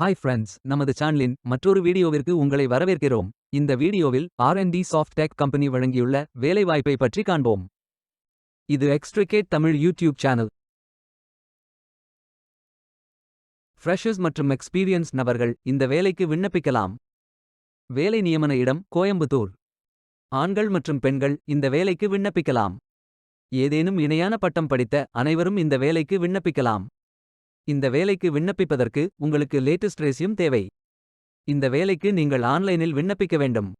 Hi friends, நமது சேனலின் மற்றொரு வீடியோவிற்கு உங்களை வரவேற்கிறோம். இந்த வீடியோவில் R&D சாஃப்ட் கம்பெனி வழங்கியுள்ள வேலைவாய்ப்பை பற்றி காண்போம். இது extricate Tamil YouTube channel. Freshers மற்றும் எக்ஸ்பீரியன்ஸ் நபர்கள் இந்த வேலைக்கு விண்ணப்பிக்கலாம். வேலை நியமன இடம் கோயம்புத்தூர். ஆண்கள் மற்றும் பெண்கள் இந்த வேலைக்கு விண்ணப்பிக்கலாம். ஏதேனும் இணையான பட்டம் படித்த அனைவரும் இந்த வேலைக்கு விண்ணப்பிக்கலாம். இந்த வேலைக்கு விண்ணப்பிப்பதற்கு உங்களுக்கு லேட்டஸ்ட் ரெஸ்யூம் தேவை. இந்த வேலைக்கு நீங்கள் ஆன்லைனில் விண்ணப்பிக்க வேண்டும்.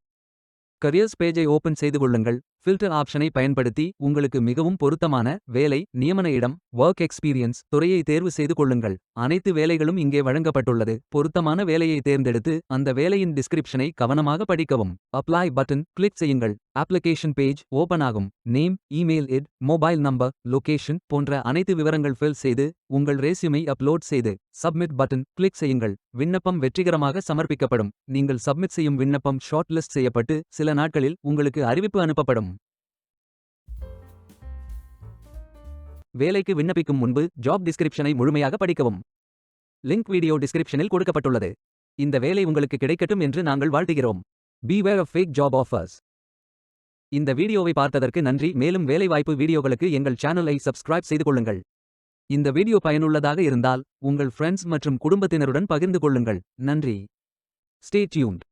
கரியர்ஸ் பேஜை ஓபன் செய்து கொள்ளுங்கள். ஃபில்டர் ஆப்ஷனை பயன்படுத்தி உங்களுக்கு மிகவும் பொருத்தமான வேலை, நியமன இடம், வொர்க் எக்ஸ்பீரியன்ஸ் துறையை தேர்வு செய்து கொள்ளுங்கள். அனைத்து வேலைகளும் இங்கே வழங்கப்பட்டுள்ளது. பொருத்தமான வேலையை தேர்ந்தெடுத்து அந்த வேலையின் டிஸ்கிரிப்ஷனை கவனமாக படிக்கவும். அப்ளை பட்டன் கிளிக் செய்யுங்கள். அப்ளிகேஷன் பேஜ் ஓபன் ஆகும். Name, email ID, mobile number, location போன்ற அனைத்து விவரங்கள் ஃபில் செய்து உங்கள் ரெஸ்யூமை அப்லோட் செய்து சப்மிட் பட்டன் கிளிக் செய்யுங்கள். விண்ணப்பம் வெற்றிகரமாக சமர்ப்பிக்கப்படும். நீங்கள் சப்மிட் செய்யும் விண்ணப்பம் ஷார்ட் லிஸ்ட் செய்யப்பட்டு சில நாட்களில் உங்களுக்கு அறிவிப்பு அனுப்பப்படும். வேலைக்கு விண்ணப்பிக்கும் முன்பு ஜாப் டிஸ்கிரிப்ஷனை முழுமையாக படிக்கவும். லிங்க் வீடியோ டிஸ்கிரிப்ஷனில் கொடுக்கப்பட்டுள்ளது. இந்த வேலை உங்களுக்கு கிடைக்கட்டும் என்று நாங்கள் வாழ்த்துகிறோம். Beware of fake job offers. இந்த வீடியோவை பார்த்ததற்கு நன்றி. மேலும் வேலைவாய்ப்பு வீடியோகளுக்கு எங்கள் சேனலை சப்ஸ்கிரைப் செய்து கொள்ளுங்கள். இந்த வீடியோ பயனுள்ளதாக இருந்தால் உங்கள் ஃப்ரெண்ட்ஸ் மற்றும் குடும்பத்தினருடன் பகிர்ந்து கொள்ளுங்கள். நன்றி. Stay tuned.